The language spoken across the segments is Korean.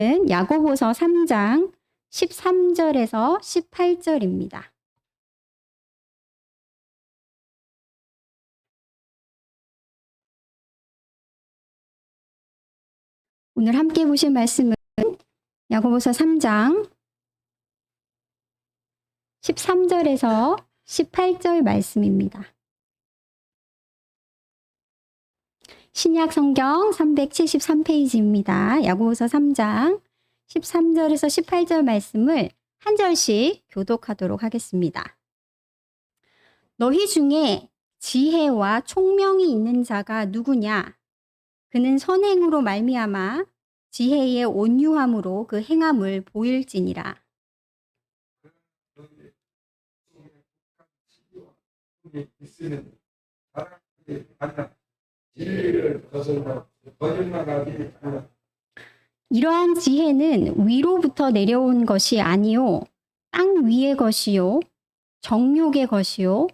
야고보서 3장 13절에서 18절입니다. 오늘 함께 보실 말씀은 야고보서 3장 13절에서 18절 말씀입니다. 신약 성경 373페이지입니다. 야고보서 3장 13절에서 18절 말씀을 한 절씩 교독하도록 하겠습니다. 너희 중에 지혜와 총명이 있는 자가 누구냐? 그는 선행으로 말미암아 지혜의 온유함으로 그 행함을 보일지니라. 이러한 지혜는 위로부터 내려온 것이 아니요 땅 위의 것이요 정욕의 것이요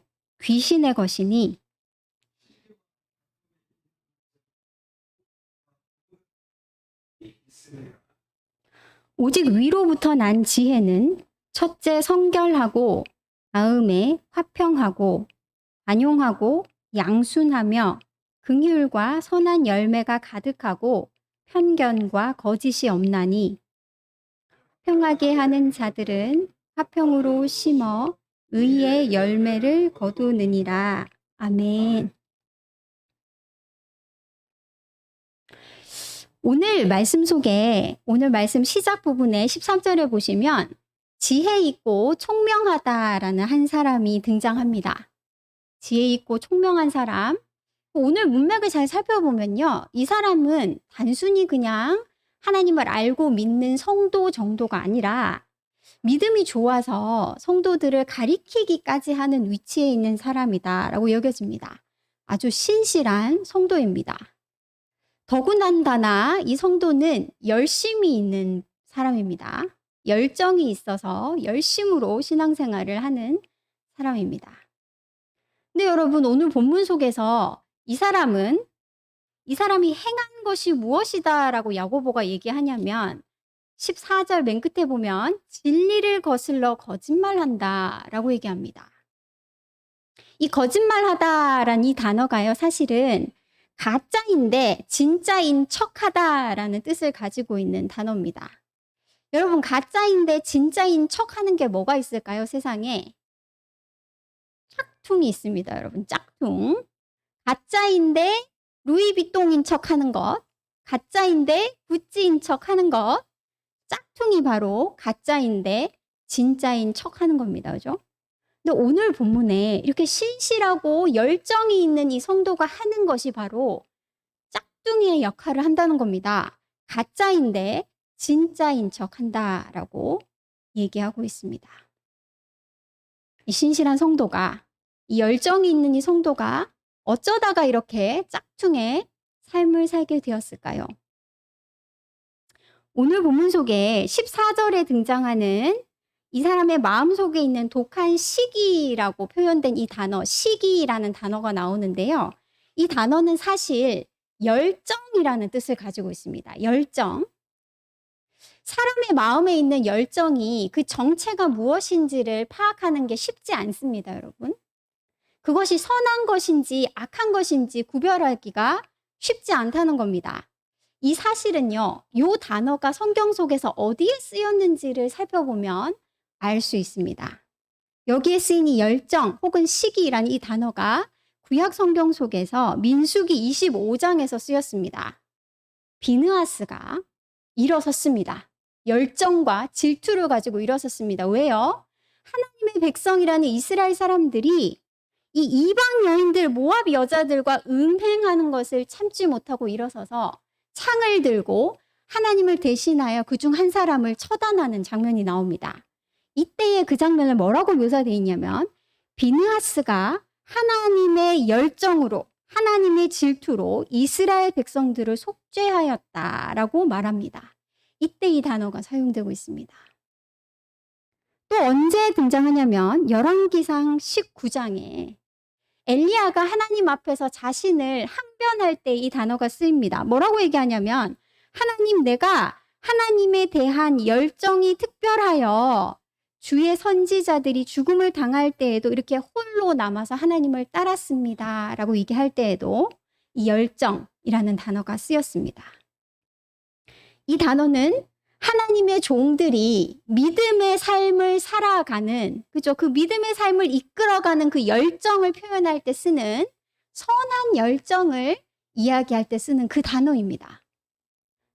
귀신의 것이니 오직 위로부터 난 지혜는 첫째 성결하고 다음에 화평하고 관용하고 양순하며 긍휼과 선한 열매가 가득하고 편견과 거짓이 없나니 화평하게 하는 자들은 화평으로 심어 의의 열매를 거두느니라. 아멘. 오늘 말씀 속에 오늘 말씀 시작 부분에 13절에 보시면 지혜 있고 총명하다라는 한 사람이 등장합니다. 지혜 있고 총명한 사람. 오늘 문맥을 잘 살펴보면요. 이 사람은 단순히 그냥 하나님을 알고 믿는 성도 정도가 아니라 믿음이 좋아서 성도들을 가리키기까지 하는 위치에 있는 사람이다라고 여겨집니다. 아주 신실한 성도입니다. 더군다나 이 성도는 열심이 있는 사람입니다. 열정이 있어서 열심으로 신앙생활을 하는 사람입니다. 근데 여러분 오늘 본문 속에서 이 사람이 행한 것이 무엇이다라고 야고보가 얘기하냐면 14절 맨 끝에 보면 진리를 거슬러 거짓말한다라고 얘기합니다. 이 거짓말하다라는 이 단어가요. 사실은 가짜인데 진짜인 척하다라는 뜻을 가지고 있는 단어입니다. 여러분 가짜인데 진짜인 척하는 게 뭐가 있을까요? 세상에 짝퉁이 있습니다. 여러분 짝퉁. 가짜인데 루이비통인 척하는 것, 가짜인데 구찌인 척하는 것, 짝퉁이 바로 가짜인데 진짜인 척하는 겁니다. 그죠? 근데 오늘 본문에 이렇게 신실하고 열정이 있는 이 성도가 하는 것이 바로 짝퉁이의 역할을 한다는 겁니다. 가짜인데 진짜인 척 한다라고 얘기하고 있습니다. 이 신실한 성도가, 이 열정이 있는 이 성도가 어쩌다가 이렇게 짝퉁의 삶을 살게 되었을까요? 오늘 본문 속에 14절에 등장하는 이 사람의 마음속에 있는 독한 시기라고 표현된 이 단어, 시기라는 단어가 나오는데요. 이 단어는 사실 열정이라는 뜻을 가지고 있습니다. 열정. 사람의 마음에 있는 열정이 그 정체가 무엇인지를 파악하는 게 쉽지 않습니다, 여러분. 그것이 선한 것인지 악한 것인지 구별하기가 쉽지 않다는 겁니다. 이 사실은요, 이 단어가 성경 속에서 어디에 쓰였는지를 살펴보면 알 수 있습니다. 여기에 쓰인 이 열정 혹은 시기라는 이 단어가 구약 성경 속에서 민수기 25장에서 쓰였습니다. 비느하스가 일어섰습니다. 열정과 질투를 가지고 일어섰습니다. 왜요? 하나님의 백성이라는 이스라엘 사람들이 이 이방 여인들 모압 여자들과 음행하는 것을 참지 못하고 일어서서 창을 들고 하나님을 대신하여 그중 한 사람을 처단하는 장면이 나옵니다. 이때의 그 장면을 뭐라고 묘사되어 있냐면 비느하스가 하나님의 열정으로 하나님의 질투로 이스라엘 백성들을 속죄하였다라고 말합니다. 이때 이 단어가 사용되고 있습니다. 또 언제 등장하냐면 열왕기상 19장에 엘리야가 하나님 앞에서 자신을 항변할 때 이 단어가 쓰입니다. 뭐라고 얘기하냐면 하나님 내가 하나님에 대한 열정이 특별하여 주의 선지자들이 죽음을 당할 때에도 이렇게 홀로 남아서 하나님을 따랐습니다 라고 얘기할 때에도 이 열정이라는 단어가 쓰였습니다. 이 단어는 하나님의 종들이 믿음의 삶을 살아가는, 그죠? 그 믿음의 삶을 이끌어가는 그 열정을 표현할 때 쓰는, 선한 열정을 이야기할 때 쓰는 그 단어입니다.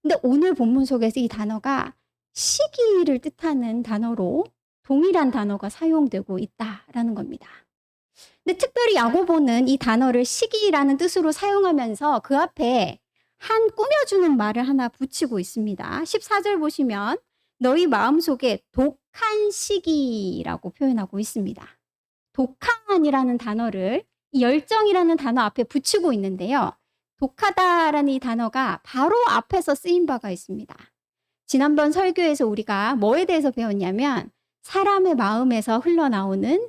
근데 오늘 본문 속에서 이 단어가 시기를 뜻하는 단어로 동일한 단어가 사용되고 있다라는 겁니다. 근데 특별히 야고보는 이 단어를 시기라는 뜻으로 사용하면서 그 앞에 한 꾸며주는 말을 하나 붙이고 있습니다. 14절 보시면 너희 마음속에 독한 시기라고 표현하고 있습니다. 독한이라는 단어를 이 열정이라는 단어 앞에 붙이고 있는데요. 독하다라는 이 단어가 바로 앞에서 쓰인 바가 있습니다. 지난번 설교에서 우리가 뭐에 대해서 배웠냐면 사람의 마음에서 흘러나오는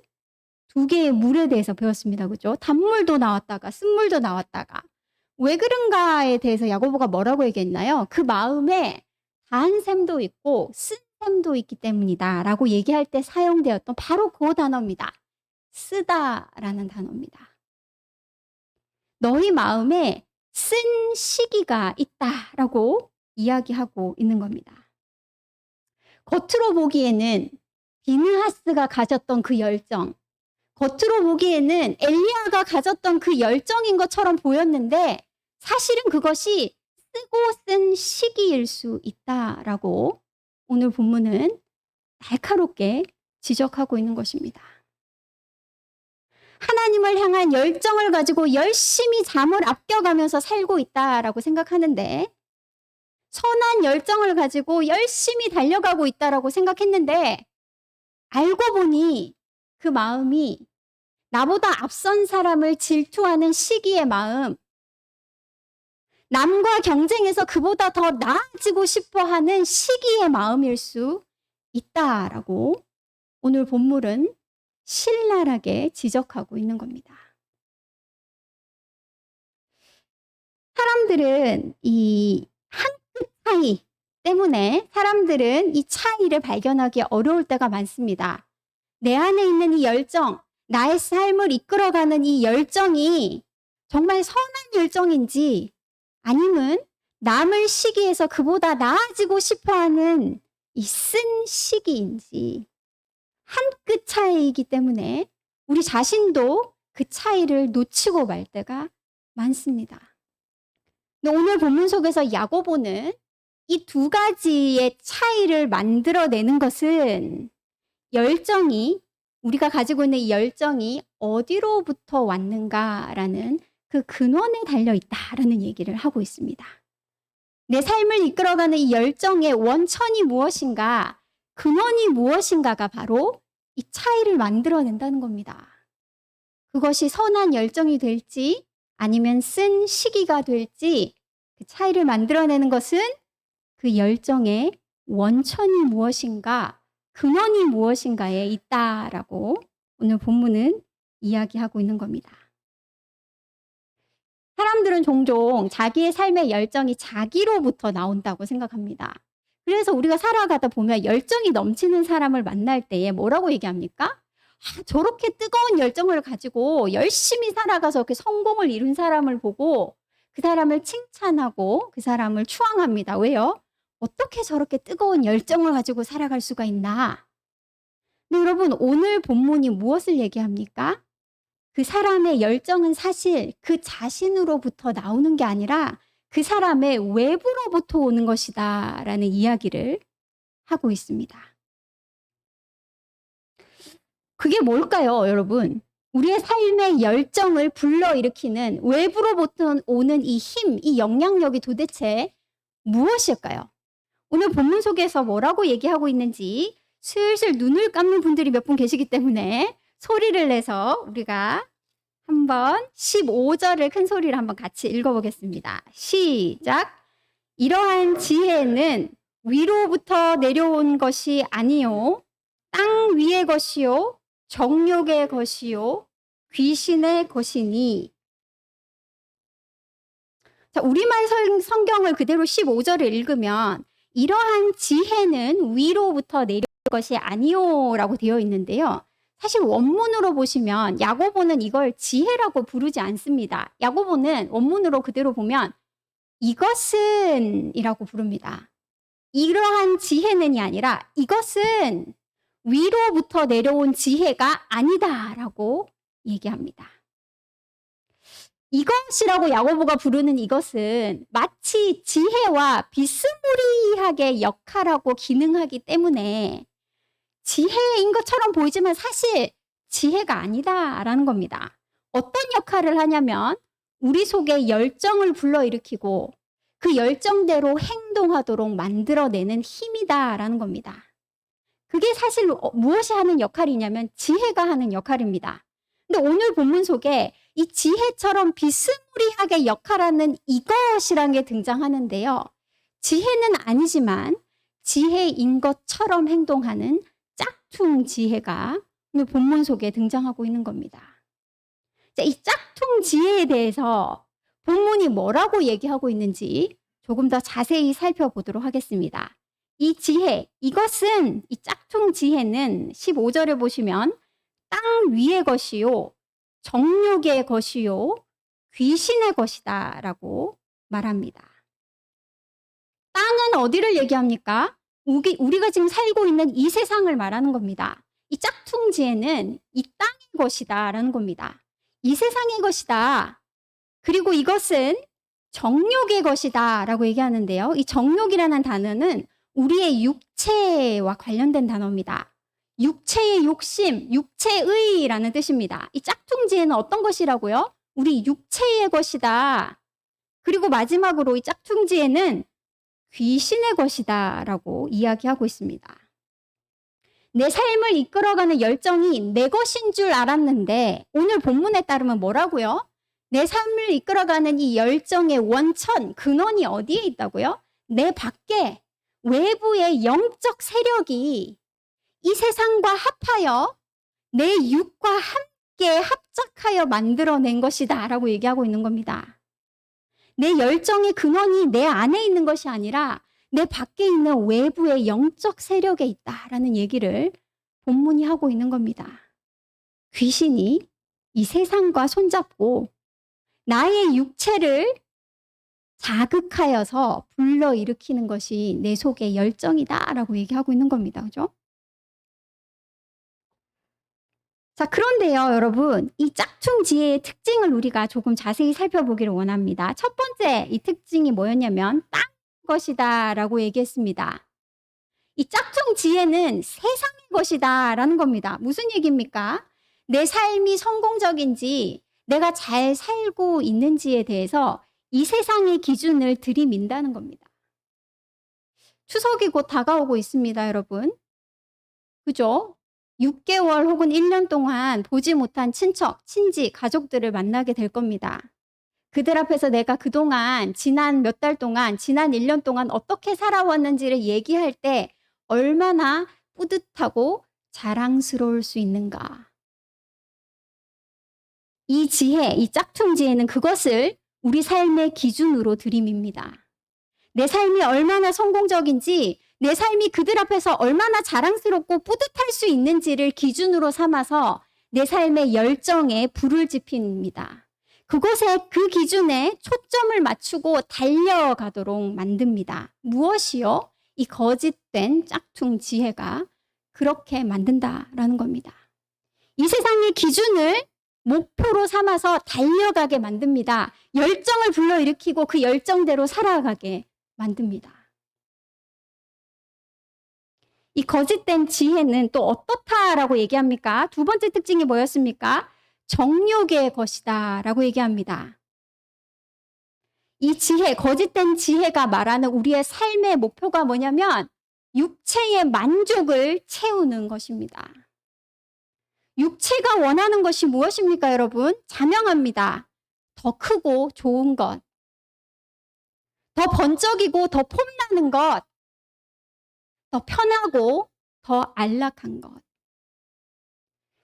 두 개의 물에 대해서 배웠습니다. 그죠? 단물도 나왔다가 쓴물도 나왔다가. 왜 그런가에 대해서 야고보가 뭐라고 얘기했나요? 그 마음에 단 샘도 있고 쓴 샘도 있기 때문이다 라고 얘기할 때 사용되었던 바로 그 단어입니다. 쓰다라는 단어입니다. 너희 마음에 쓴 시기가 있다라고 이야기하고 있는 겁니다. 겉으로 보기에는 비느하스가 가졌던 그 열정, 겉으로 보기에는 엘리야가 가졌던 그 열정인 것처럼 보였는데 사실은 그것이 쓰고 쓴 시기일 수 있다라고 오늘 본문은 날카롭게 지적하고 있는 것입니다. 하나님을 향한 열정을 가지고 열심히 잠을 아껴가면서 살고 있다라고 생각하는데 선한 열정을 가지고 열심히 달려가고 있다라고 생각했는데 알고 보니 그 마음이 나보다 앞선 사람을 질투하는 시기의 마음, 남과 경쟁해서 그보다 더 나아지고 싶어하는 시기의 마음일 수 있다라고 오늘 본문은 신랄하게 지적하고 있는 겁니다. 사람들은 이 한 끗 차이 때문에 사람들은 이 차이를 발견하기 어려울 때가 많습니다. 내 안에 있는 이 열정, 나의 삶을 이끌어가는 이 열정이 정말 선한 열정인지 아니면 남을 시기에서 그보다 나아지고 싶어하는 이 쓴 시기인지 한 끗 차이이기 때문에 우리 자신도 그 차이를 놓치고 말 때가 많습니다. 근데 오늘 본문 속에서 야고보는 이 두 가지의 차이를 만들어내는 것은 열정이 우리가 가지고 있는 이 열정이 어디로부터 왔는가라는 그 근원에 달려 있다라는 얘기를 하고 있습니다. 내 삶을 이끌어가는 이 열정의 원천이 무엇인가, 근원이 무엇인가가 바로 이 차이를 만들어낸다는 겁니다. 그것이 선한 열정이 될지 아니면 쓴 시기가 될지 그 차이를 만들어내는 것은 그 열정의 원천이 무엇인가, 근원이 무엇인가에 있다라고 오늘 본문은 이야기하고 있는 겁니다. 사람들은 종종 자기의 삶의 열정이 자기로부터 나온다고 생각합니다. 그래서 우리가 살아가다 보면 열정이 넘치는 사람을 만날 때에 뭐라고 얘기합니까? 저렇게 뜨거운 열정을 가지고 열심히 살아가서 이렇게 성공을 이룬 사람을 보고 그 사람을 칭찬하고 그 사람을 추앙합니다. 왜요? 어떻게 저렇게 뜨거운 열정을 가지고 살아갈 수가 있나? 근데 여러분, 오늘 본문이 무엇을 얘기합니까? 그 사람의 열정은 사실 그 자신으로부터 나오는 게 아니라 그 사람의 외부로부터 오는 것이다 라는 이야기를 하고 있습니다. 그게 뭘까요, 여러분? 우리의 삶의 열정을 불러일으키는 외부로부터 오는 이 힘, 이 영향력이 도대체 무엇일까요? 오늘 본문 속에서 뭐라고 얘기하고 있는지 슬슬 눈을 감는 분들이 몇 분 계시기 때문에 소리를 내서 우리가 한번 15절을 큰 소리로 한번 같이 읽어보겠습니다. 시작. 이러한 지혜는 위로부터 내려온 것이 아니요 땅 위의 것이요 정욕의 것이요 귀신의 것이니. 자, 우리말 성경을 그대로 15절을 읽으면 이러한 지혜는 위로부터 내려올 것이 아니오라고 되어 있는데요. 사실 원문으로 보시면 야고보는 이걸 지혜라고 부르지 않습니다. 야고보는 원문으로 그대로 보면 이것은 이라고 부릅니다. 이러한 지혜는이 아니라 이것은 위로부터 내려온 지혜가 아니다라고 얘기합니다. 이것이라고 야고보가 부르는 이것은 마치 지혜와 비스무리하게 역할하고 기능하기 때문에 지혜인 것처럼 보이지만 사실 지혜가 아니다라는 겁니다. 어떤 역할을 하냐면 우리 속에 열정을 불러일으키고 그 열정대로 행동하도록 만들어내는 힘이다라는 겁니다. 그게 사실 무엇이 하는 역할이냐면 지혜가 하는 역할입니다. 근데 오늘 본문 속에 이 지혜처럼 비스무리하게 역할하는 이것이라는 게 등장하는데요. 지혜는 아니지만 지혜인 것처럼 행동하는 짝퉁 지혜가 오늘 본문 속에 등장하고 있는 겁니다. 자, 이 짝퉁 지혜에 대해서 본문이 뭐라고 얘기하고 있는지 조금 더 자세히 살펴보도록 하겠습니다. 이 지혜, 이것은 이 짝퉁 지혜는 15절에 보시면 땅 위의 것이요 정욕의 것이요 귀신의 것이다 라고 말합니다. 땅은 어디를 얘기합니까? 우리가 지금 살고 있는 이 세상을 말하는 겁니다. 이 짝퉁 지혜는 이 땅의 것이다 라는 겁니다. 이 세상의 것이다. 그리고 이것은 정욕의 것이다 라고 얘기하는데요. 이 정욕이라는 단어는 우리의 육체와 관련된 단어입니다. 육체의 욕심, 육체의라는 뜻입니다. 이 짝퉁 지혜는 어떤 것이라고요? 우리 육체의 것이다. 그리고 마지막으로 이 짝퉁 지혜는 귀신의 것이다 라고 이야기하고 있습니다. 내 삶을 이끌어가는 열정이 내 것인 줄 알았는데 오늘 본문에 따르면 뭐라고요? 내 삶을 이끌어가는 이 열정의 원천, 근원이 어디에 있다고요? 내 밖에 외부의 영적 세력이 이 세상과 합하여 내 육과 함께 합작하여 만들어낸 것이다 라고 얘기하고 있는 겁니다. 내 열정의 근원이 내 안에 있는 것이 아니라 내 밖에 있는 외부의 영적 세력에 있다라는 얘기를 본문이 하고 있는 겁니다. 귀신이 이 세상과 손잡고 나의 육체를 자극하여서 불러일으키는 것이 내 속의 열정이다라고 얘기하고 있는 겁니다. 그죠? 자, 그런데요, 여러분, 이 짝퉁 지혜의 특징을 우리가 조금 자세히 살펴보기를 원합니다. 첫 번째, 이 특징이 뭐였냐면 땅 것이다 라고 얘기했습니다. 이 짝퉁 지혜는 세상의 것이다 라는 겁니다. 무슨 얘기입니까? 내 삶이 성공적인지 내가 잘 살고 있는지에 대해서 이 세상의 기준을 들이민다는 겁니다. 추석이 곧 다가오고 있습니다, 여러분. 그죠? 6개월 혹은 1년 동안 보지 못한 친척, 친지, 가족들을 만나게 될 겁니다. 그들 앞에서 내가 그동안 지난 몇 달 동안, 지난 1년 동안 어떻게 살아왔는지를 얘기할 때 얼마나 뿌듯하고 자랑스러울 수 있는가. 이 지혜, 이 짝퉁 지혜는 그것을 우리 삶의 기준으로 들이밉니다. 내 삶이 얼마나 성공적인지, 내 삶이 그들 앞에서 얼마나 자랑스럽고 뿌듯할 수 있는지를 기준으로 삼아서 내 삶의 열정에 불을 지핍니다. 그곳에 그 기준에 초점을 맞추고 달려가도록 만듭니다. 무엇이요? 이 거짓된 짝퉁 지혜가 그렇게 만든다라는 겁니다. 이 세상의 기준을 목표로 삼아서 달려가게 만듭니다. 열정을 불러일으키고 그 열정대로 살아가게 만듭니다. 이 거짓된 지혜는 또 어떻다라고 얘기합니까? 두 번째 특징이 뭐였습니까? 정욕의 것이다 라고 얘기합니다. 이 지혜, 거짓된 지혜가 말하는 우리의 삶의 목표가 뭐냐면 육체의 만족을 채우는 것입니다. 육체가 원하는 것이 무엇입니까, 여러분? 자명합니다. 더 크고 좋은 것, 더 번쩍이고 더 폼나는 것, 더 편하고 더 안락한 것.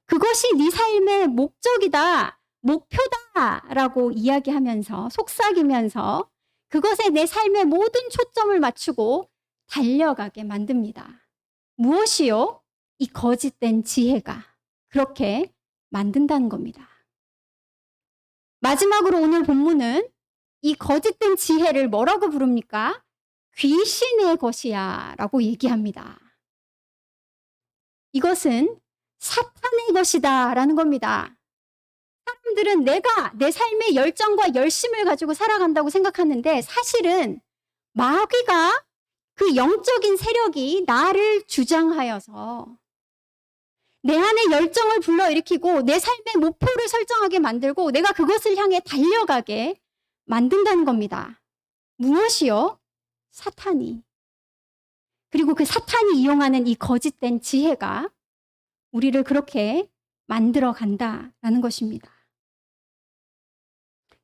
그것이 네 삶의 목적이다, 목표다라고 이야기하면서 속삭이면서 그것에 내 삶의 모든 초점을 맞추고 달려가게 만듭니다. 무엇이요? 이 거짓된 지혜가 그렇게 만든다는 겁니다. 마지막으로 오늘 본문은 이 거짓된 지혜를 뭐라고 부릅니까? 귀신의 것이야 라고 얘기합니다. 이것은 사탄의 것이다 라는 겁니다. 사람들은 내가 내 삶의 열정과 열심을 가지고 살아간다고 생각하는데 사실은 마귀가 그 영적인 세력이 나를 주장하여서 내 안에 열정을 불러일으키고 내 삶의 목표를 설정하게 만들고 내가 그것을 향해 달려가게 만든다는 겁니다. 무엇이요? 사탄이. 그리고 그 사탄이 이용하는 이 거짓된 지혜가 우리를 그렇게 만들어 간다라는 것입니다.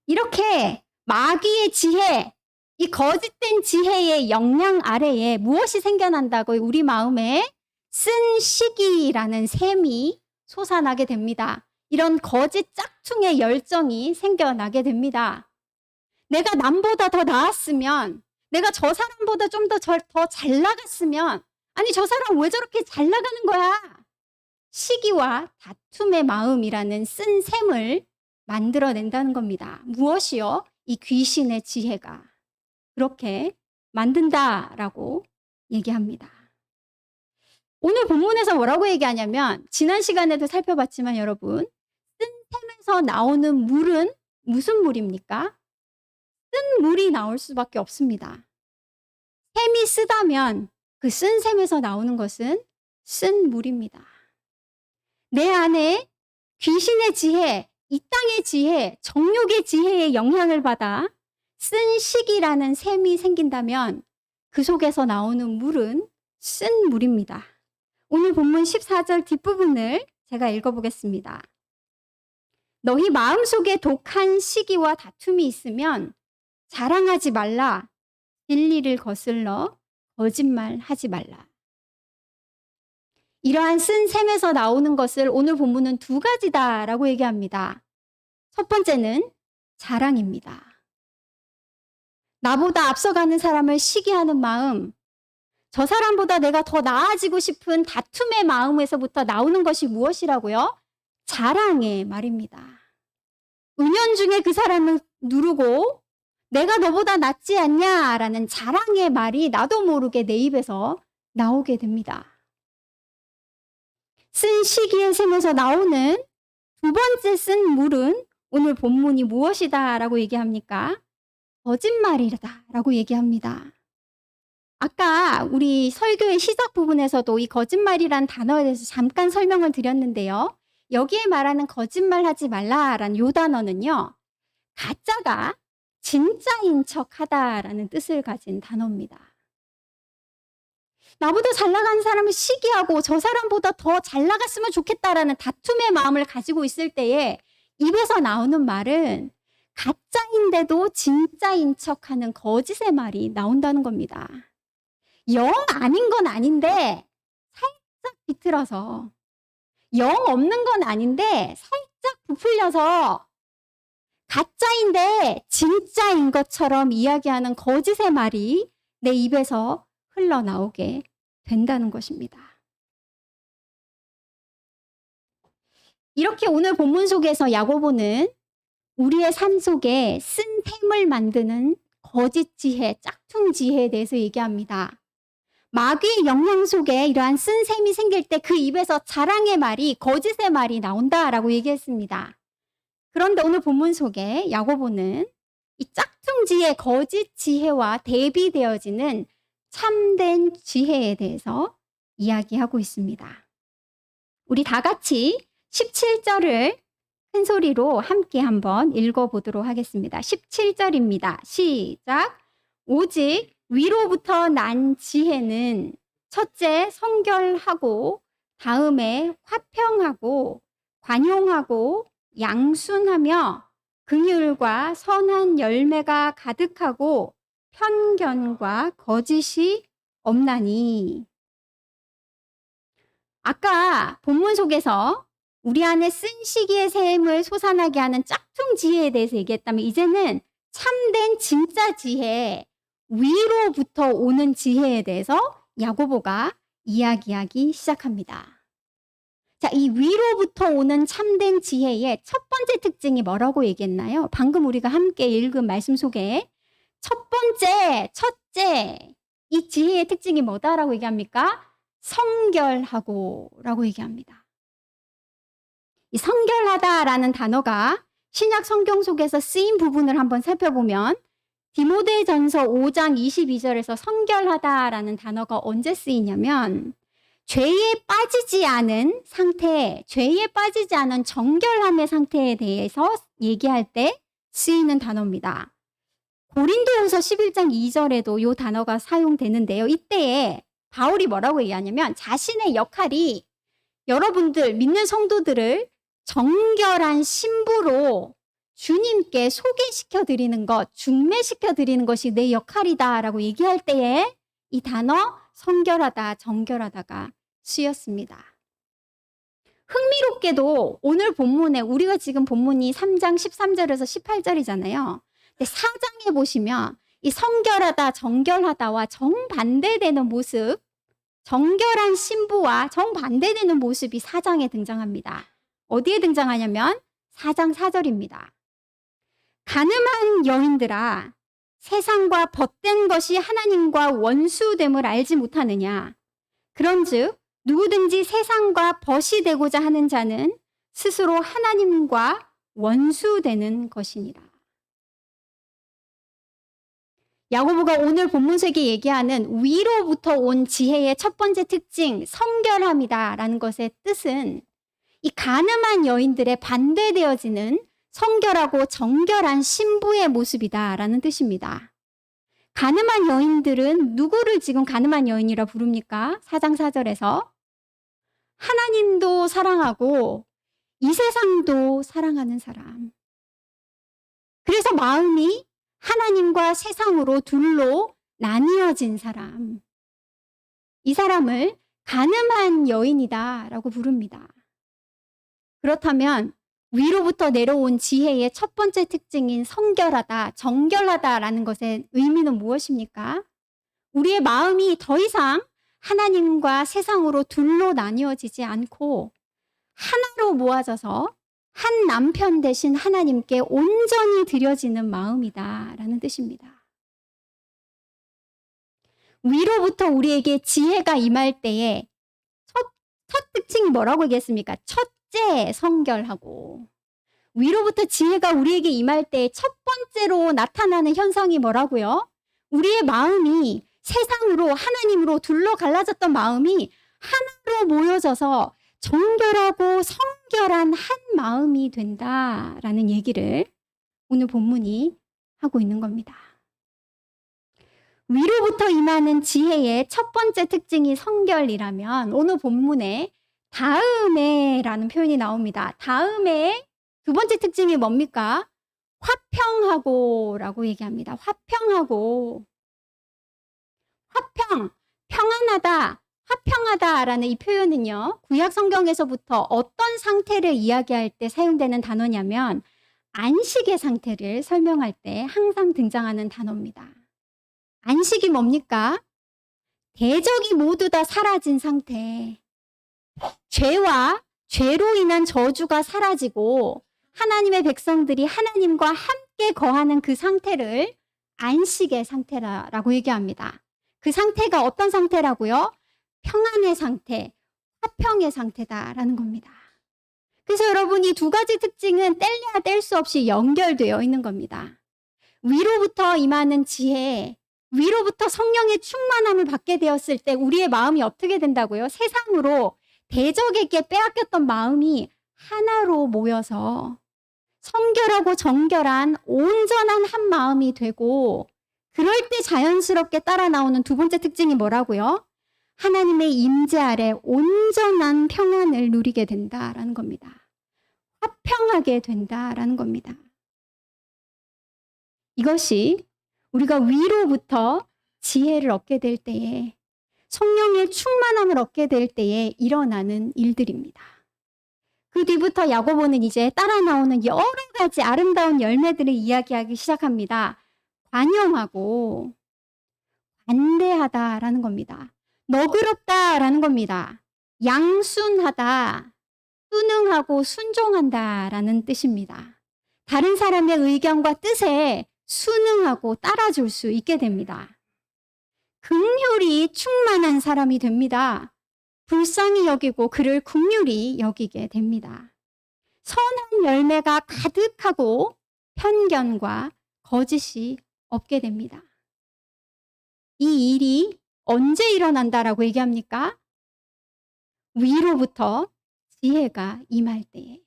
이렇게 마귀의 지혜, 이 거짓된 지혜의 영향 아래에 무엇이 생겨난다고 우리 마음에 쓴 시기라는 셈이 솟아나게 됩니다. 이런 거짓 짝퉁의 열정이 생겨나게 됩니다. 내가 남보다 더 나았으면, 내가 저 사람보다 좀 더 잘 나갔으면, 아니 저 사람 왜 저렇게 잘 나가는 거야? 시기와 다툼의 마음이라는 쓴 셈을 만들어낸다는 겁니다. 무엇이요? 이 귀신의 지혜가 그렇게 만든다라고 얘기합니다. 오늘 본문에서 뭐라고 얘기하냐면 지난 시간에도 살펴봤지만 여러분 쓴 셈에서 나오는 물은 무슨 물입니까? 쓴 물이 나올 수밖에 없습니다. 셈이 쓰다면 그 쓴 셈에서 나오는 것은 쓴 물입니다. 내 안에 귀신의 지혜, 이 땅의 지혜, 정욕의 지혜의 영향을 받아 쓴 시기라는 셈이 생긴다면 그 속에서 나오는 물은 쓴 물입니다. 오늘 본문 14절 뒷부분을 제가 읽어보겠습니다. 너희 마음속에 독한 시기와 다툼이 있으면 자랑하지 말라. 진리를 거슬러 거짓말하지 말라. 이러한 쓴 셈에서 나오는 것을 오늘 본문은 두 가지다라고 얘기합니다. 첫 번째는 자랑입니다. 나보다 앞서가는 사람을 시기하는 마음, 저 사람보다 내가 더 나아지고 싶은 다툼의 마음에서부터 나오는 것이 무엇이라고요? 자랑의 말입니다. 은연중에 그 사람을 누르고 내가 너보다 낫지 않냐라는 자랑의 말이 나도 모르게 내 입에서 나오게 됩니다. 쓴 시기의 셈에서 나오는 두 번째 쓴 물은 오늘 본문이 무엇이다 라고 얘기합니까? 거짓말이다 라고 얘기합니다. 아까 우리 설교의 시작 부분에서도 이 거짓말이란 단어에 대해서 잠깐 설명을 드렸는데요. 여기에 말하는 거짓말하지 말라라는 요 단어는요. 가짜가 진짜인 척하다라는 뜻을 가진 단어입니다. 나보다 잘 나가는 사람을 시기하고 저 사람보다 더 잘 나갔으면 좋겠다라는 다툼의 마음을 가지고 있을 때에 입에서 나오는 말은 가짜인데도 진짜인 척하는 거짓의 말이 나온다는 겁니다. 영 아닌 건 아닌데 살짝 비틀어서, 영 없는 건 아닌데 살짝 부풀려서 가짜인데 진짜인 것처럼 이야기하는 거짓의 말이 내 입에서 흘러나오게 된다는 것입니다. 이렇게 오늘 본문 속에서 야고보는 우리의 삶 속에 쓴 셈을 만드는 거짓 지혜, 짝퉁 지혜에 대해서 얘기합니다. 마귀의 영향 속에 이러한 쓴 셈이 생길 때 그 입에서 자랑의 말이, 거짓의 말이 나온다라고 얘기했습니다. 그런데 오늘 본문 속에 야고보는 이 짝퉁 지혜, 거짓 지혜와 대비되어지는 참된 지혜에 대해서 이야기하고 있습니다. 우리 다 같이 17절을 큰 소리로 함께 한번 읽어보도록 하겠습니다. 17절입니다. 시작. 오직 위로부터 난 지혜는 첫째 성결하고 다음에 화평하고 관용하고 양순하며 긍휼과 선한 열매가 가득하고 편견과 거짓이 없나니. 아까 본문 속에서 우리 안에 쓴 시기의 셈을 솟아나게 하는 짝퉁 지혜에 대해서 얘기했다면 이제는 참된 진짜 지혜, 위로부터 오는 지혜에 대해서 야고보가 이야기하기 시작합니다. 자, 이 위로부터 오는 참된 지혜의 첫 번째 특징이 뭐라고 얘기했나요? 방금 우리가 함께 읽은 말씀 속에 첫 번째, 첫째, 이 지혜의 특징이 뭐다라고 얘기합니까? 성결하고라고 얘기합니다. 이 성결하다라는 단어가 신약 성경 속에서 쓰인 부분을 한번 살펴보면 디모데전서 5장 22절에서 성결하다라는 단어가 언제 쓰이냐면 죄에 빠지지 않은 상태, 죄에 빠지지 않은 정결함의 상태에 대해서 얘기할 때 쓰이는 단어입니다. 고린도전서 11장 2절에도 이 단어가 사용되는데요. 이때에 바울이 뭐라고 얘기하냐면 자신의 역할이 여러분들 믿는 성도들을 정결한 신부로 주님께 소개시켜 드리는 것, 중매시켜 드리는 것이 내 역할이다라고 얘기할 때에 이 단어 성결하다, 정결하다가 쓰였습니다. 흥미롭게도 오늘 본문에 우리가 지금 본문이 3장 13절에서 18절이잖아요. 근데 4장에 보시면 이 성결하다, 정결하다와 정반대되는 모습, 정결한 신부와 정반대되는 모습이 4장에 등장합니다. 어디에 등장하냐면 4장 4절입니다. 가늠한 여인들아, 세상과 벗된 것이 하나님과 원수됨을 알지 못하느냐. 그런즉 누구든지 세상과 벗이 되고자 하는 자는 스스로 하나님과 원수되는 것이니라. 야고보가 오늘 본문색에 얘기하는 위로부터 온 지혜의 첫 번째 특징, 성결함이다라는 것의 뜻은 이 가늠한 여인들의 반대되어지는 성결하고 정결한 신부의 모습이다라는 뜻입니다. 가늠한 여인들은 누구를 지금 가늠한 여인이라 부릅니까? 4장 4절에서 하나님도 사랑하고 이 세상도 사랑하는 사람. 그래서 마음이 하나님과 세상으로 둘로 나뉘어진 사람. 이 사람을 가늠한 여인이다라고 부릅니다. 그렇다면 위로부터 내려온 지혜의 첫 번째 특징인 성결하다, 정결하다라는 것의 의미는 무엇입니까? 우리의 마음이 더 이상 하나님과 세상으로 둘로 나뉘어지지 않고 하나로 모아져서 한 남편 대신 하나님께 온전히 드려지는 마음이다라는 뜻입니다. 위로부터 우리에게 지혜가 임할 때에 첫 특징이 뭐라고 얘기했습니까? 첫째, 성결하고. 위로부터 지혜가 우리에게 임할 때 첫 번째로 나타나는 현상이 뭐라고요? 우리의 마음이 세상으로 하나님으로 둘러 갈라졌던 마음이 하나로 모여져서 정결하고 성결한 한 마음이 된다라는 얘기를 오늘 본문이 하고 있는 겁니다. 위로부터 임하는 지혜의 첫 번째 특징이 성결이라면 오늘 본문에 다음에라는 표현이 나옵니다. 다음에 두 번째 특징이 뭡니까? 화평하고라고 얘기합니다. 화평하고. 평안하다, 화평하다라는 이 표현은요. 구약 성경에서부터 어떤 상태를 이야기할 때 사용되는 단어냐면 안식의 상태를 설명할 때 항상 등장하는 단어입니다. 안식이 뭡니까? 대적이 모두 다 사라진 상태. 죄와 죄로 인한 저주가 사라지고 하나님의 백성들이 하나님과 함께 거하는 그 상태를 안식의 상태라고 얘기합니다. 그 상태가 어떤 상태라고요? 평안의 상태, 화평의 상태다라는 겁니다. 그래서 여러분 이 두 가지 특징은 뗄래야 뗄 수 없이 연결되어 있는 겁니다. 위로부터 임하는 지혜, 위로부터 성령의 충만함을 받게 되었을 때 우리의 마음이 어떻게 된다고요? 세상으로 대적에게 빼앗겼던 마음이 하나로 모여서 성결하고 정결한 온전한 한 마음이 되고 그럴 때 자연스럽게 따라 나오는 두 번째 특징이 뭐라고요? 하나님의 임재 아래 온전한 평안을 누리게 된다라는 겁니다. 화평하게 된다라는 겁니다. 이것이 우리가 위로부터 지혜를 얻게 될 때에 성령의 충만함을 얻게 될 때에 일어나는 일들입니다. 그 뒤부터 야고보는 이제 따라 나오는 여러 가지 아름다운 열매들을 이야기하기 시작합니다. 관용하고 안대하다라는 겁니다. 너그럽다라는 겁니다. 양순하다, 순응하고 순종한다라는 뜻입니다. 다른 사람의 의견과 뜻에 순응하고 따라줄 수 있게 됩니다. 긍휼이 충만한 사람이 됩니다. 불쌍히 여기고 그를 긍휼히 여기게 됩니다. 선한 열매가 가득하고 편견과 거짓이 없게 됩니다. 이 일이 언제 일어난다라고 얘기합니까? 위로부터 지혜가 임할 때에.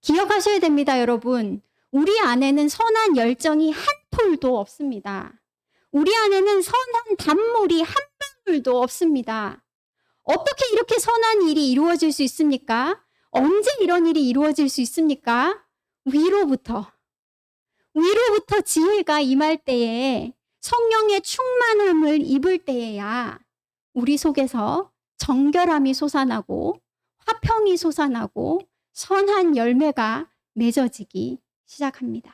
기억하셔야 됩니다, 여러분. 우리 안에는 선한 열정이 한 톨도 없습니다. 우리 안에는 선한 단물이 한 방울도 없습니다. 어떻게 이렇게 선한 일이 이루어질 수 있습니까? 언제 이런 일이 이루어질 수 있습니까? 위로부터 지혜가 임할 때에, 성령의 충만함을 입을 때에야 우리 속에서 정결함이 솟아나고 화평이 솟아나고 선한 열매가 맺어지기 시작합니다.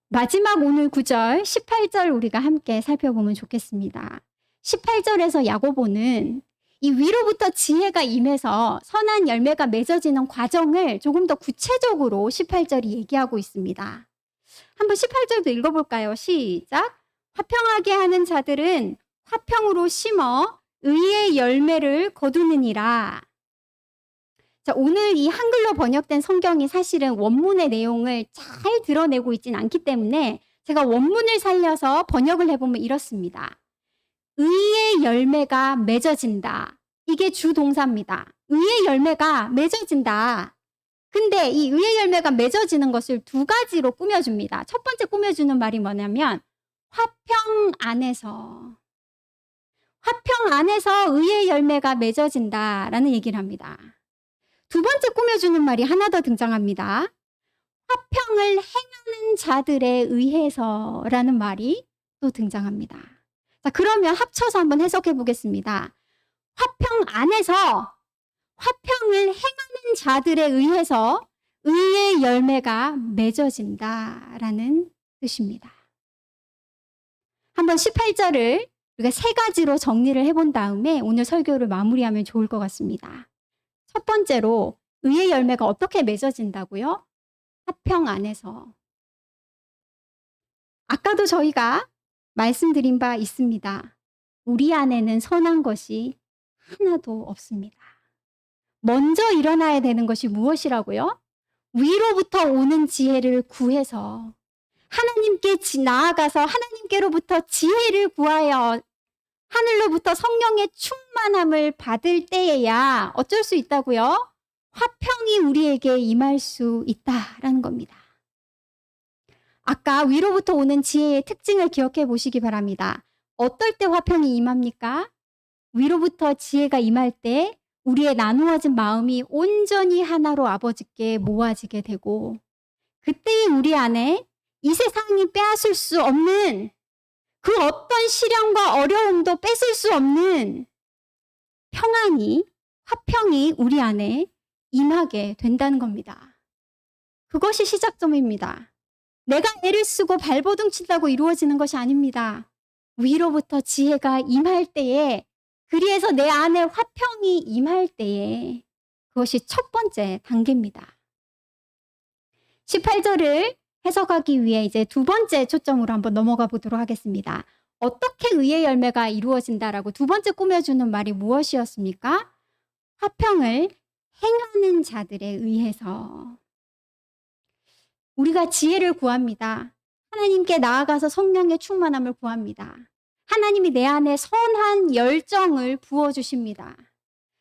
마지막 오늘 9절, 18절 우리가 함께 살펴보면 좋겠습니다. 18절에서 야고보는 이 위로부터 지혜가 임해서 선한 열매가 맺어지는 과정을 조금 더 구체적으로 18절이 얘기하고 있습니다. 한번 18절도 읽어볼까요? 시작. 화평하게 하는 자들은 화평으로 심어 의의 열매를 거두느니라. 자, 오늘 이 한글로 번역된 성경이 사실은 원문의 내용을 잘 드러내고 있진 않기 때문에 제가 원문을 살려서 번역을 해보면 이렇습니다. 의의 열매가 맺어진다. 이게 주동사입니다. 의의 열매가 맺어진다. 근데 이 의의 열매가 맺어지는 것을 두 가지로 꾸며줍니다. 첫 번째 꾸며주는 말이 뭐냐면 화평 안에서 의의 열매가 맺어진다라는 얘기를 합니다. 두 번째 꾸며주는 말이 하나 더 등장합니다. 화평을 행하는 자들에 의해서라는 말이 또 등장합니다. 자, 그러면 합쳐서 한번 해석해 보겠습니다. 화평 안에서 화평을 행하는 자들에 의해서 의의 열매가 맺어진다라는 뜻입니다. 한번 18절을 우리가 세 가지로 정리를 해본 다음에 오늘 설교를 마무리하면 좋을 것 같습니다. 첫 번째로 의의 열매가 어떻게 맺어진다고요? 화평 안에서. 아까도 저희가 말씀드린 바 있습니다. 우리 안에는 선한 것이 하나도 없습니다. 먼저 일어나야 되는 것이 무엇이라고요? 위로부터 오는 지혜를 구해서 하나님께 나아가서 하나님께로부터 지혜를 구하여 하늘로부터 성령의 충만함을 받을 때에야 어쩔 수 있다고요? 화평이 우리에게 임할 수 있다라는 겁니다. 아까 위로부터 오는 지혜의 특징을 기억해 보시기 바랍니다. 어떨 때 화평이 임합니까? 위로부터 지혜가 임할 때 우리의 나누어진 마음이 온전히 하나로 아버지께 모아지게 되고, 그때의 우리 안에 이 세상이 빼앗을 수 없는 그 어떤 시련과 어려움도 뺏을 수 없는 평안이, 화평이 우리 안에 임하게 된다는 겁니다. 그것이 시작점입니다. 내가 애를 쓰고 발버둥 친다고 이루어지는 것이 아닙니다. 위로부터 지혜가 임할 때에, 그리해서 내 안에 화평이 임할 때에, 그것이 첫 번째 단계입니다. 18절을 해석하기 위해 이제 두 번째 초점으로 한번 넘어가 보도록 하겠습니다. 어떻게 의의 열매가 이루어진다라고 두 번째 꾸며주는 말이 무엇이었습니까? 화평을 행하는 자들에 의해서. 우리가 지혜를 구합니다. 하나님께 나아가서 성령의 충만함을 구합니다. 하나님이 내 안에 선한 열정을 부어주십니다.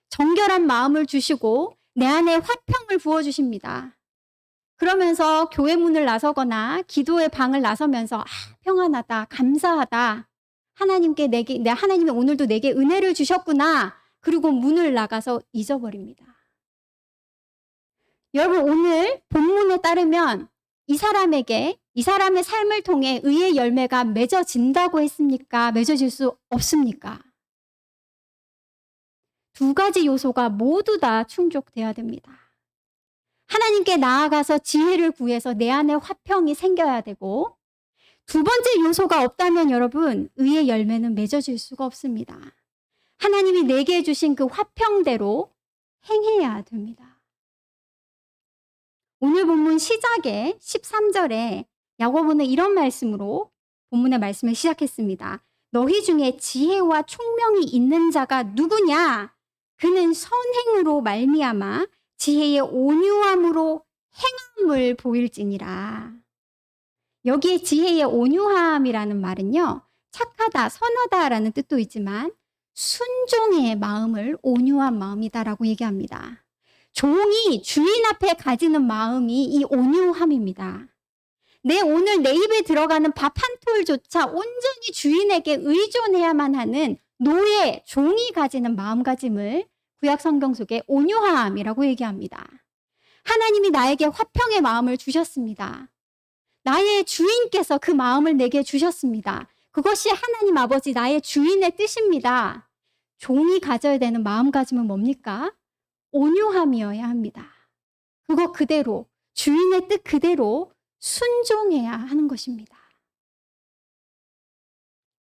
정결한 마음을 주시고 내 안에 화평을 부어주십니다. 그러면서 교회 문을 나서거나 기도의 방을 나서면서 평안하다, 감사하다. 하나님이 오늘도 내게 은혜를 주셨구나. 그리고 문을 나가서 잊어버립니다. 여러분, 오늘 본문에 따르면 이 사람의 삶을 통해 의의 열매가 맺어진다고 했습니까? 맺어질 수 없습니까? 두 가지 요소가 모두 다 충족돼야 됩니다. 하나님께 나아가서 지혜를 구해서 내 안에 화평이 생겨야 되고, 두 번째 요소가 없다면 여러분, 의의 열매는 맺어질 수가 없습니다. 하나님이 내게 주신 그 화평대로 행해야 됩니다. 오늘 본문 시작에 13절에 야고보는 이런 말씀으로 본문의 말씀을 시작했습니다. 너희 중에 지혜와 총명이 있는 자가 누구냐? 그는 선행으로 말미암아 지혜의 온유함으로 행함을 보일지니라. 여기에 지혜의 온유함이라는 말은요, 착하다, 선하다라는 뜻도 있지만 순종의 마음을 온유한 마음이다라고 얘기합니다. 종이 주인 앞에 가지는 마음이 이 온유함입니다. 오늘 내 입에 들어가는 밥 한 톨조차 온전히 주인에게 의존해야만 하는 노예, 종이 가지는 마음가짐을 구약 성경 속에 온유함이라고 얘기합니다. 하나님이 나에게 화평의 마음을 주셨습니다. 나의 주인께서 그 마음을 내게 주셨습니다. 그것이 하나님 아버지 나의 주인의 뜻입니다. 종이 가져야 되는 마음가짐은 뭡니까? 온유함이어야 합니다. 그거 그대로, 주인의 뜻 그대로 순종해야 하는 것입니다.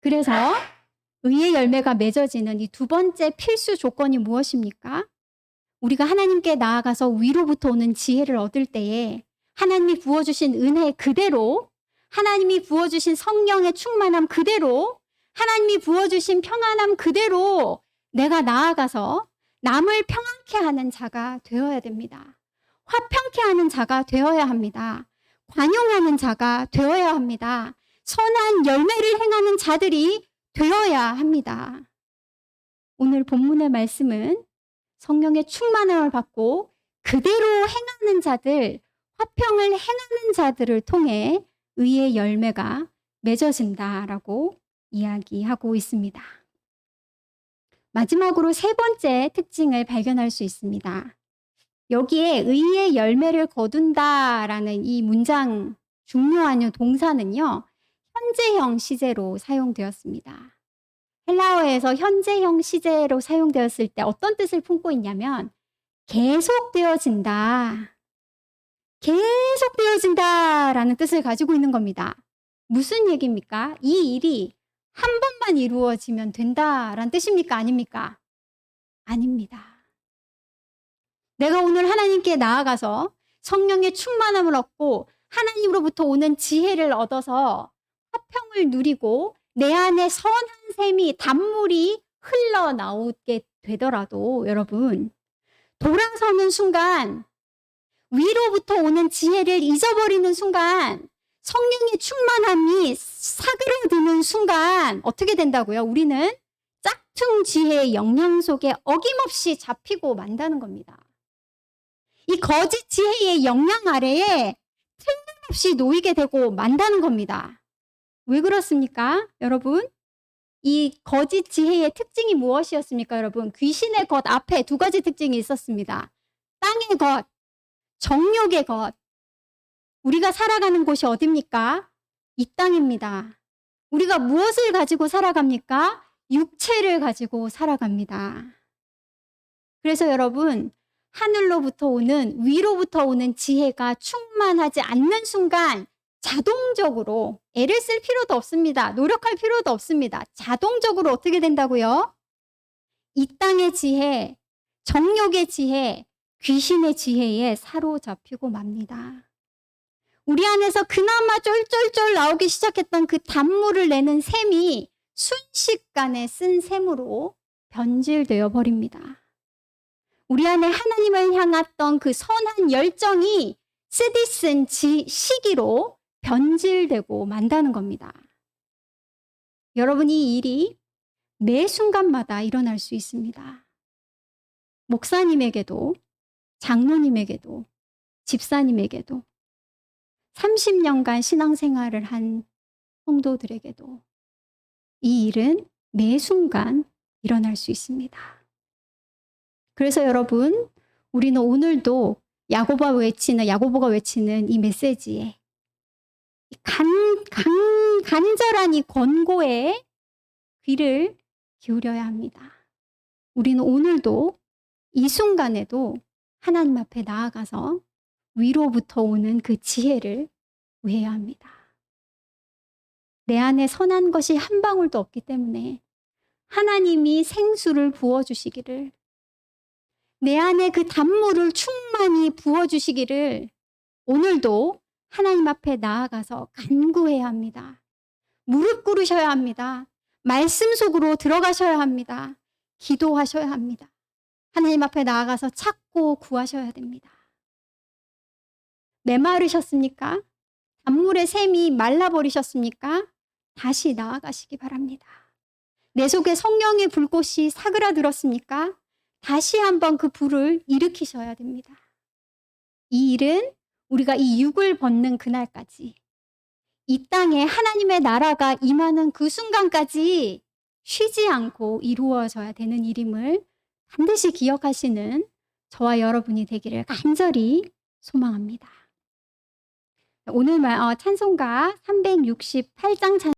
그래서 의의 열매가 맺어지는 이 두 번째 필수 조건이 무엇입니까? 우리가 하나님께 나아가서 위로부터 오는 지혜를 얻을 때에 하나님이 부어주신 은혜 그대로, 하나님이 부어주신 성령의 충만함 그대로, 하나님이 부어주신 평안함 그대로 내가 나아가서 남을 평안케 하는 자가 되어야 됩니다. 화평케 하는 자가 되어야 합니다. 관용하는 자가 되어야 합니다. 선한 열매를 행하는 자들이 되어야 합니다. 오늘 본문의 말씀은 성령의 충만함을 받고 그대로 행하는 자들, 화평을 행하는 자들을 통해 의의 열매가 맺어진다라고 이야기하고 있습니다. 마지막으로 세 번째 특징을 발견할 수 있습니다. 여기에 의의 열매를 거둔다라는 이 문장 중요한 동사는요, 현재형 시제로 사용되었습니다. 헬라어에서 현재형 시제로 사용되었을 때 어떤 뜻을 품고 있냐면 계속되어진다, 계속되어진다라는 뜻을 가지고 있는 겁니다. 무슨 얘기입니까? 이 일이 한 번만 이루어지면 된다라는 뜻입니까? 아닙니까? 아닙니다. 내가 오늘 하나님께 나아가서 성령의 충만함을 얻고 하나님으로부터 오는 지혜를 얻어서 화평을 누리고 내 안에 선한 샘이 단물이 흘러나오게 되더라도 여러분, 돌아서는 순간, 위로부터 오는 지혜를 잊어버리는 순간, 성령의 충만함이 사그라드는 순간 어떻게 된다고요? 우리는 짝퉁 지혜의 영향 속에 어김없이 잡히고 만다는 겁니다. 이 거짓 지혜의 영향 아래에 틀림없이 놓이게 되고 만다는 겁니다. 왜 그렇습니까? 여러분, 이 거짓 지혜의 특징이 무엇이었습니까? 여러분, 귀신의 것 앞에 두 가지 특징이 있었습니다. 땅의 것, 정욕의 것. 우리가 살아가는 곳이 어딥니까? 이 땅입니다. 우리가 무엇을 가지고 살아갑니까? 육체를 가지고 살아갑니다. 그래서 여러분, 하늘로부터 오는, 위로부터 오는 지혜가 충만하지 않는 순간 자동적으로, 애를 쓸 필요도 없습니다. 노력할 필요도 없습니다. 자동적으로 어떻게 된다고요? 이 땅의 지혜, 정욕의 지혜, 귀신의 지혜에 사로잡히고 맙니다. 우리 안에서 그나마 쫄쫄쫄 나오기 시작했던 그 단물을 내는 샘이 순식간에 쓴 샘으로 변질되어 버립니다. 우리 안에 하나님을 향했던 그 선한 열정이 쓰디쓴 시기로 변질되고 만다는 겁니다. 여러분, 이 일이 매 순간마다 일어날 수 있습니다. 목사님에게도, 장로님에게도, 집사님에게도, 30년간 신앙생활을 한 성도들에게도 이 일은 매 순간 일어날 수 있습니다. 그래서 여러분, 우리는 오늘도 야고보가 외치는 이 메시지에 간절한 이 권고에 귀를 기울여야 합니다. 우리는 오늘도 이 순간에도 하나님 앞에 나아가서 위로부터 오는 그 지혜를 구해야 합니다. 내 안에 선한 것이 한 방울도 없기 때문에 하나님이 생수를 부어주시기를, 내 안에 그 단물을 충만히 부어주시기를 오늘도 하나님 앞에 나아가서 간구해야 합니다. 무릎 꿇으셔야 합니다. 말씀 속으로 들어가셔야 합니다. 기도하셔야 합니다. 하나님 앞에 나아가서 찾고 구하셔야 됩니다. 메마르셨습니까? 단물의 샘이 말라버리셨습니까? 다시 나아가시기 바랍니다. 내 속에 성령의 불꽃이 사그라들었습니까? 다시 한번 그 불을 일으키셔야 됩니다. 이 일은 우리가 이 육을 벗는 그날까지, 이 땅에 하나님의 나라가 임하는 그 순간까지 쉬지 않고 이루어져야 되는 일임을 반드시 기억하시는 저와 여러분이 되기를 간절히 소망합니다. 오늘 찬송가 368장 찬